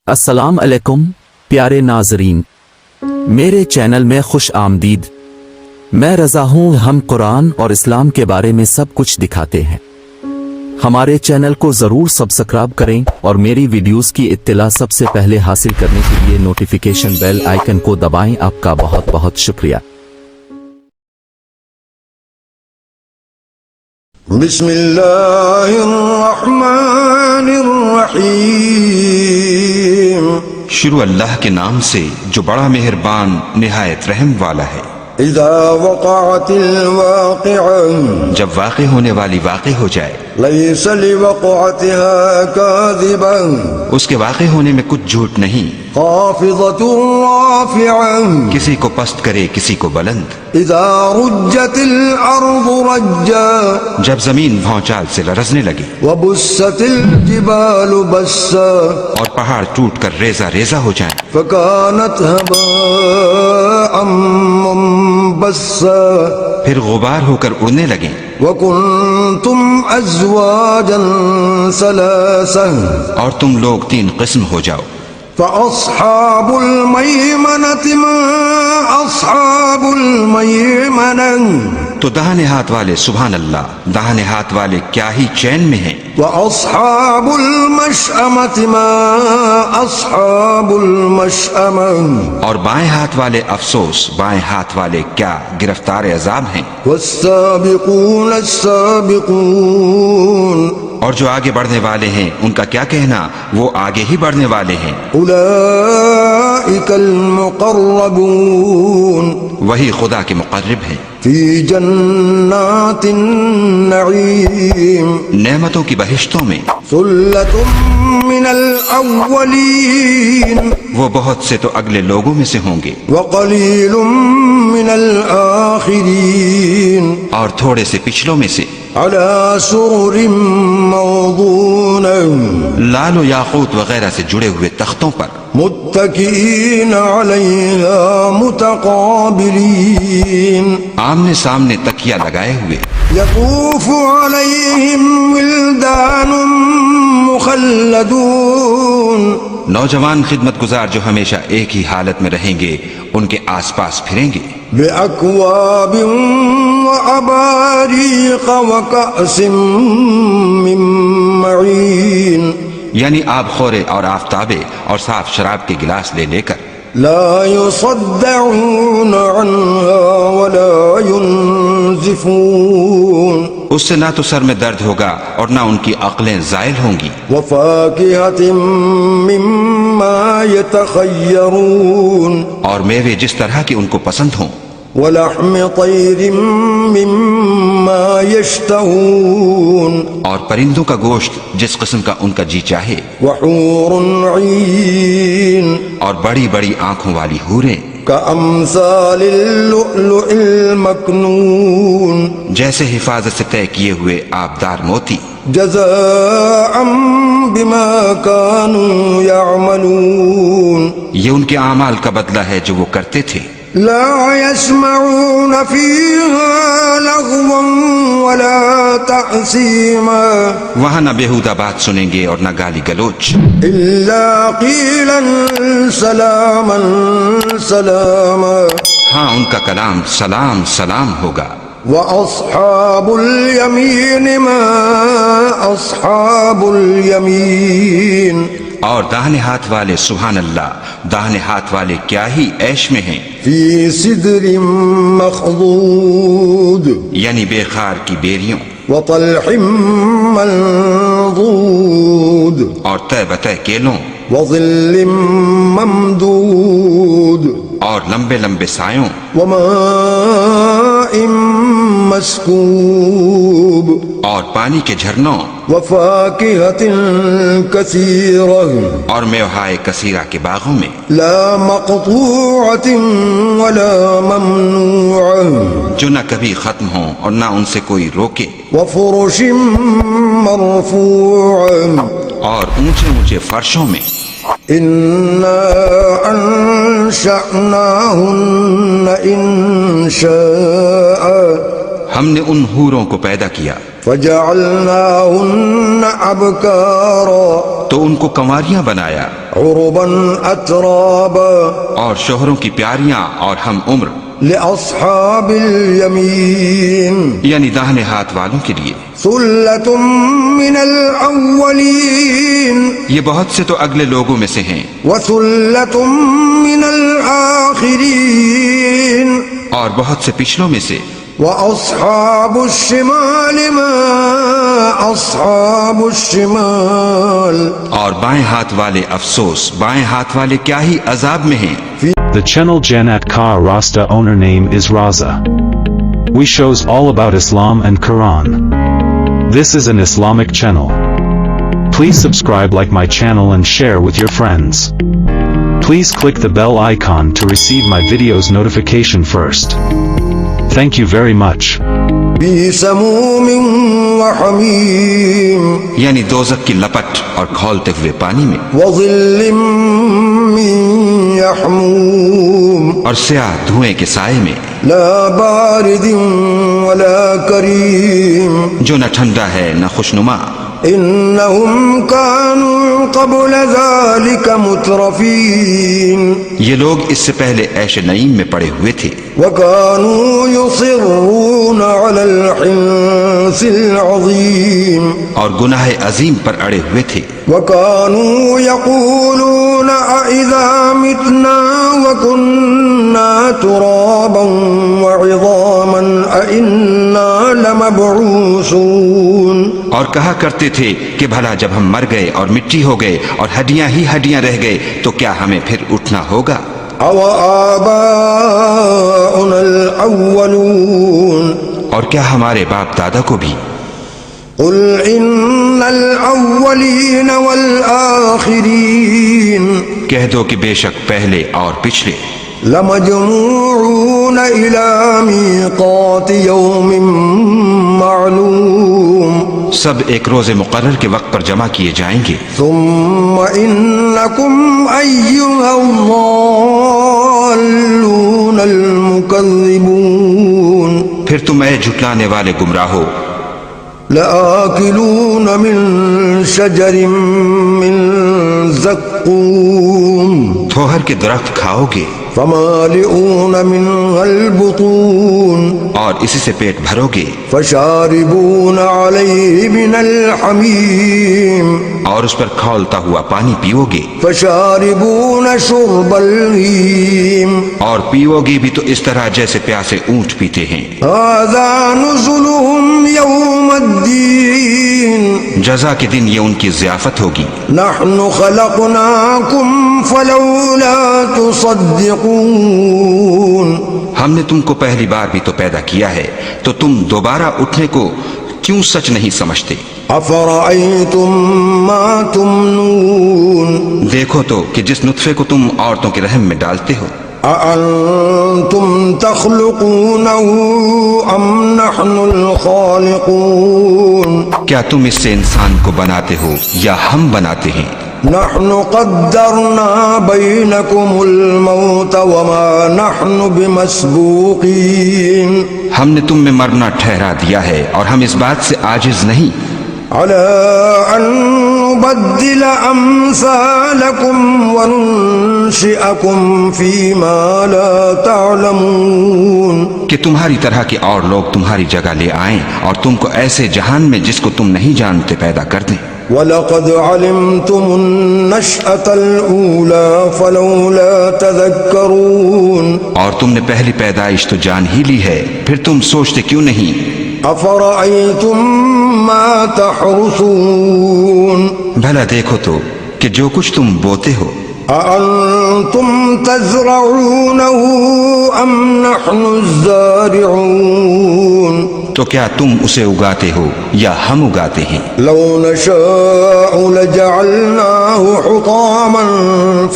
السلام علیکم پیارے ناظرین، میرے چینل میں خوش آمدید۔ میں رضا ہوں، ہم قرآن اور اسلام کے بارے میں سب کچھ دکھاتے ہیں۔ ہمارے چینل کو ضرور سبسکرائب کریں اور میری ویڈیوز کی اطلاع سب سے پہلے حاصل کرنے کے لیے نوٹیفیکیشن بیل آئیکن کو دبائیں۔ آپ کا بہت بہت شکریہ۔ بسم اللہ الرحمن الرحیم۔ شروع اللہ کے نام سے جو بڑا مہربان نہایت رحم والا ہے۔ اذا وقعت الواقعہ، جب واقع ہونے والی واقع ہو جائے، لیس لوقعتها کاذبا، اس کے واقع ہونے میں کچھ جھوٹ نہیں، خافضۃ رافعہ، کسی کو پست کرے کسی کو بلند۔ اذا رجت الارض رجا، جب زمین بھونچال سے لرزنے لگی، وبست الجبال بسا، اور پہاڑ ٹوٹ کر ریزہ ریزہ ہو جائیں، فکانت ہباء منبثا، پھر غبار ہو کر اڑنے لگیں، وکنتم ازواجا ثلاثا، اور تم لوگ تین قسم ہو جاؤ۔ فاصحاب المیمنۃ ما اصحاب المیمنہ، تو داہنے ہاتھ والے سبحان اللہ، داہنے ہاتھ والے کیا ہی چین میں ہیں، واصحاب المشأمۃ ما اصحاب المشأمہ، اور بائیں ہاتھ والے افسوس، بائیں ہاتھ والے کیا گرفتار عذاب ہیں۔ والسابقون السابقون، اور جو آگے بڑھنے والے ہیں ان کا کیا کہنا، وہ آگے ہی بڑھنے والے ہیں۔ اولئک المقربون، وہی خدا کے مقرب ہیں، فی جنات النعیم، نعمتوں کی بہشتوں میں۔ ثلۃ من الاولین، وہ بہت سے تو اگلے لوگوں میں سے ہوں گے، وقلیل من الآخرین، اور تھوڑے سے پچھلوں میں سے۔ علی سرر موضونہ، لال و یاقوت وغیرہ سے جڑے ہوئے تختوں پر، متکئین علیہا متقابلین، آمنے سامنے تکیہ لگائے ہوئے۔ یطوف علیہم ولدان مخلدون، نوجوان خدمت گزار جو ہمیشہ ایک ہی حالت میں رہیں گے ان کے آس پاس پھریں گے، بأکواب وأباریق وکأس من معین، یعنی آب خورے اور آفتابے اور صاف شراب کے گلاس لے لے کر۔ لا يصدعون عنها ولا ينزفون، اس سے نہ تو سر میں درد ہوگا اور نہ ان کی عقلیں زائل ہوں گی۔ وفاکہۃ مما یتخیرون، اور میوے جس طرح کے ان کو پسند ہوں۔ ولحم طیر مما یشتہون، اور پرندوں کا گوشت جس قسم کا ان کا جی چاہے۔ وحور عین، اور بڑی بڑی آنکھوں والی حوریں، کامثال اللؤلؤ المکنون، جیسے حفاظت سے طے کیے ہوئے آبدار موتی۔ جزاء بما كانوا يعملون، یہ ان کے اعمال کا بدلہ ہے جو وہ کرتے تھے۔ لا يسمعون فيها لغوا ولا تأثيما، وہاں نہ بےہودہ بات سنیں گے اور نہ گالی گلوچ، إلا قيلا سلاما سلاما، ہاں ان کا کلام سلام سلام ہوگا۔ وأصحاب اليمين ما أصحاب اليمين، اور داہنے ہاتھ والے سبحان اللہ، داہنے ہاتھ والے کیا ہی عیش میں ہیں، في سدر مخضود، یعنی بے خار کی بیریوں، وطلح منضود، اور طے بتہ کیلوں، وظل ممدود، اور لمبے لمبے سایوں، وماء مسکوب، اور پانی کے جھرنوں، وفاکہۃ کثیرہ، اور میوہائے کثیرہ کے باغوں میں۔ لا مقطوعۃ ولا ممنوعہ، جو نہ کبھی ختم ہوں اور نہ ان سے کوئی روکے، وفرش مرفوعہ، اور اونچے اونچے فرشوں میں۔ انا انشأناہن انشاء، ہم نے ان حوروں کو پیدا کیا فجعلناهن أبكارا تو ان کو کنواریاں بنایا عربا أترابا اور شوہروں کی پیاریاں اور ہم عمر لأصحاب اليمين یعنی داہنے ہاتھ والوں کے لیے. ثلة من الأولين یہ بہت سے تو اگلے لوگوں میں سے ہیں وثلة من الآخرين اور بہت سے پچھلوں میں سے. وأصحاب الشمال ما أصحاب الشمال اور بائیں ہاتھ والے افسوس بائیں ہاتھ والے کیا ہی عذاب میں ہیں. The channel Janat Ka Rasta owner name is Raza. We shows all about Islam and Quran. This is an Islamic channel. Please subscribe, like my channel and share with your friends. Please click the bell icon to receive my videos notification first. Thank you very much. في سموم وحميم یعنی دوزخ کی لپٹ اور کھولتے ہوئے پانی میں وظل من يحموم اور سیاہ دھوئیں کے سائے میں لا بارد ولا كريم جو نہ ٹھنڈا ہے نہ خوشنما. إنهم كانوا قبل ذلك مترفين یہ لوگ اس سے پہلے عیش نعیم میں پڑے ہوئے تھے وكانوا يصرون على الحنث العظيم اور گناہ عظیم پر اڑے ہوئے تھے. وكانوا يقولون أإذا متنا وكنا ترابا وعظاما أإنا لمبعوثون اور کہا کرتے تھے کہ بھلا جب ہم مر گئے اور مٹی ہو گئے اور ہڈیاں ہی ہڈیاں رہ گئے تو کیا ہمیں پھر اٹھنا ہوگا؟ أو آباؤنا الأولون اور کیا ہمارے باپ دادا کو بھی؟ قل إن الأولين والآخرين کہہ دو کہ بے شک پہلے اور پچھلے لمجموعون إلى ميقات يوم معلوم سب ایک روز مقرر کے وقت پر جمع کیے جائیں گے. ثم إنكم أيها الضالون المكذبون پھر تم اے جھٹلانے والے گمراہو لآكلون من شجر من زقوم تھوہر کے درخت کھاؤ گے فمالئون منها البطون اور اسی سے پیٹ بھرو گے فشاربون عليه من الحميم اور اس پر کھولتا ہوا پانی پیو گے فشاربون شرب الهيم اور پیو گے بھی تو اس طرح جیسے پیاسے اونٹ پیتے ہیں. هذا نزلهم يوم الدين جزا کے دن یہ ان کی ضیافت ہوگی. نحن خلقناكم فلولا تصدقون ہم نے تم کو پہلی بار بھی تو پیدا کیا ہے تو تم دوبارہ اٹھنے کو کیوں سچ نہیں سمجھتے؟ افرأيتم ما تمنون دیکھو تو کہ جس نطفے کو تم عورتوں کے رحم میں ڈالتے ہو أأنتم تخلقونه أم نحن الخالقون کیا تم اس سے انسان کو بناتے ہو یا ہم بناتے ہیں؟ نحن قدرنا بينكم الموت وما نحن بمسبوقين ہم نے تم میں مرنا ٹھہرا دیا ہے اور ہم اس بات سے عاجز نہیں على أن نبدل أمثالكم وننشئكم فيما لا تعلمون کہ تمہاری طرح کے اور لوگ تمہاری جگہ لے آئیں اور تم کو ایسے جہان میں جس کو تم نہیں جانتے پیدا کر دیں. وَلَقَدْ عَلِمْتُمُ النَّشْأَةَ الْأُولَى فَلَوْلَا تَذَكَّرُونَ اور تم نے پہلی پیدائش تو جان ہی لی ہے پھر تم سوچتے کیوں نہیں؟ أَفَرَأَيْتُم مَّا تَحْرُثُونَ بھلا دیکھو تو کہ جو کچھ تم بوتے ہو أَأَنتُمْ تَزْرَعُونَهُ أَمْ نَحْنُ الزَّارِعُونَ تو کیا تم اسے اگاتے ہو یا ہم اگاتے ہیں؟ لو نشاء لجعلناه حطاما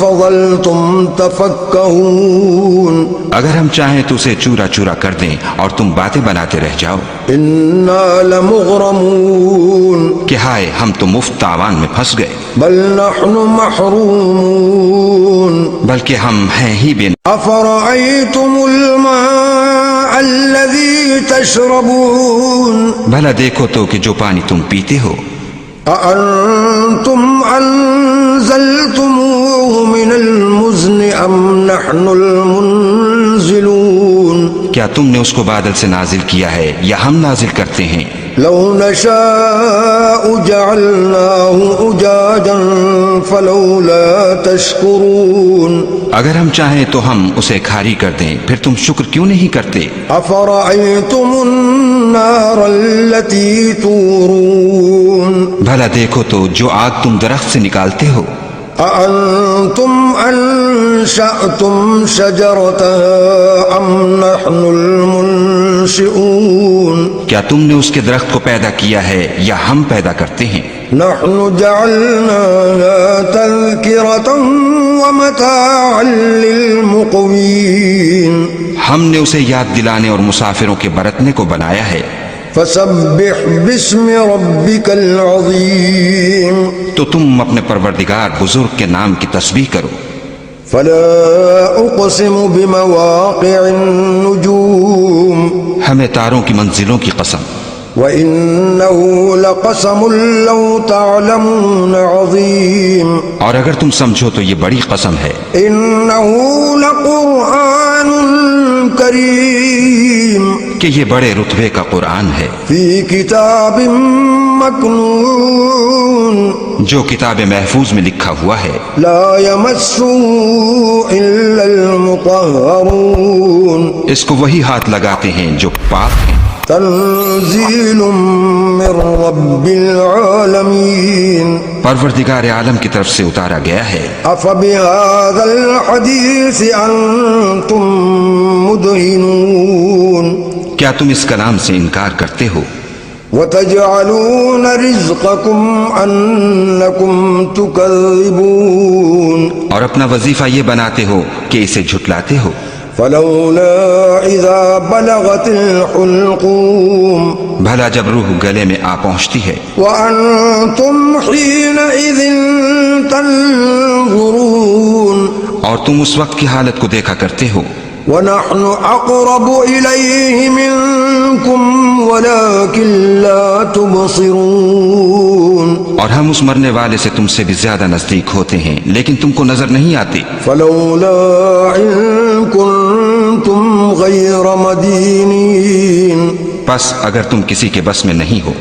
فظلتم تفكهون اگر ہم چاہیں تو اسے چورا چورا کر دیں اور تم باتیں بناتے رہ جاؤ. إنا لمغرمون کہ ہائے ہم تو مفت تاوان میں پھنس گئے بل نحن محرومون بلکہ ہم ہیں ہی بے. أفرأيتم الماء الذي تشربون بھلا دیکھو تو کہ جو پانی تم پیتے ہو أأنتم أنزلتموه من المزن أم نحن المنزلون کیا تم نے اس کو بادل سے نازل کیا ہے یا ہم نازل کرتے ہیں لو نشاء جعلناه أجاجا فلولا تشكرون اگر ہم چاہیں تو ہم اسے کھاری کر دیں پھر تم شکر کیوں نہیں کرتے أفرأيتم النار التي تورون بھلا دیکھو تو جو آگ تم درخت سے نکالتے ہو أأنتم أنشأتم شجرتها أم نحن المنشئون کیا تم نے اس کے درخت کو پیدا کیا ہے یا ہم پیدا کرتے ہیں نحن جعلناها تذكرة ومتاعا للمقوين ہم نے اسے یاد دلانے اور مسافروں کے برتنے کو بنایا ہے فسبح باسم ربك العظيم تو تم اپنے پروردگار بزرگ کے نام کی تسبیح کرو فلا أقسم بمواقع النجوم ہمیں تاروں کی منزلوں کی قسم وإنه لقسم لو تعلمون عظيم اور اگر تم سمجھو تو یہ بڑی قسم ہے إنه لقرآن كريم کہ یہ بڑے رتبے کا قرآن ہے في كتاب مكنون جو کتاب محفوظ میں لکھا ہوا ہے لا يمسه إلا المطهرون اس کو وہی ہاتھ لگاتے ہیں جو پاک ہیں تنزيل من رب العالمين پروردگار عالم کی طرف سے اتارا گیا ہے أفبهذا الحديث أنتم مدهنون کیا تم اس کلام سے انکار کرتے ہو وتجعلون رزقكم أنكم تكذبون اور اپنا وظیفہ یہ بناتے ہو کہ اسے جھٹلاتے ہو فلولا إذا بلغت الحلقوم بھلا جب روح گلے میں آ پہنچتی ہے وأنتم حينئذ تنظرون اور تم اس وقت کی حالت کو دیکھا کرتے ہو ونحن أقرب إليه منكم ولكن لا تبصرون اور ہم اس مرنے والے سے تم سے بھی زیادہ نزدیک ہوتے ہیں لیکن تم کو نظر نہیں آتی فلولا إن كنتم غير مدينين پس اگر تم کسی کے بس میں نہیں ہو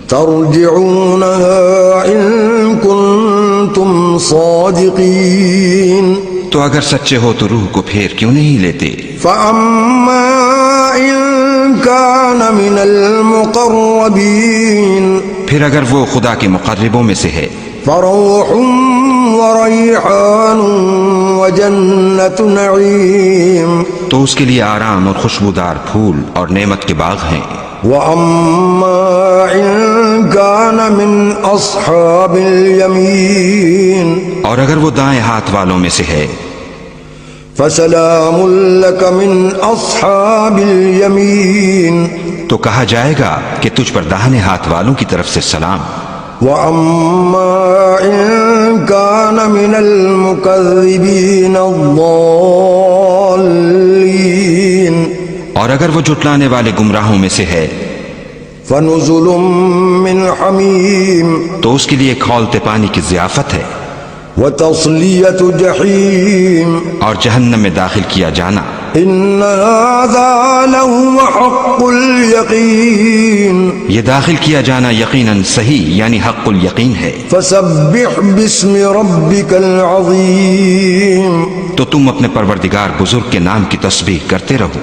ترجعونها إن كنتم صادقين تو اگر سچے ہو تو روح کو پھیر کیوں نہیں لیتے فأما إن كان من المقربين پھر اگر وہ خدا کے مقربوں میں سے ہے فروح وريحان وجنة نعيم تو اس کے لیے آرام اور خوشبودار پھول اور نعمت کے باغ ہیں وأما إن كان من أصحاب اليمين اور اگر وہ دائیں ہاتھ والوں میں سے ہے فسلام لك من أصحاب اليمين تو کہا جائے گا کہ تجھ پر داہنے ہاتھ والوں کی طرف سے سلام وأما إن كان من المكذبين الضالين اور اگر وہ جھٹلانے والے گمراہوں میں سے ہے فنزل من حميم تو اس کے لیے کھولتے پانی کی ضیافت ہے وتصلية جحيم اور جہنم میں داخل کیا جانا إن هذا لهو حق اليقين یہ داخل کیا جانا یقیناً صحیح یعنی حق الیقین ہے فسبح باسم ربك العظيم تو تم اپنے پروردگار بزرگ کے نام کی تسبیح کرتے رہو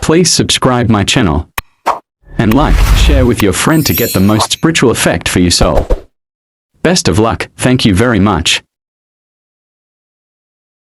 Please subscribe my channel and like, share with your friend to get the most spiritual effect for your soul. Best of luck, thank you very much.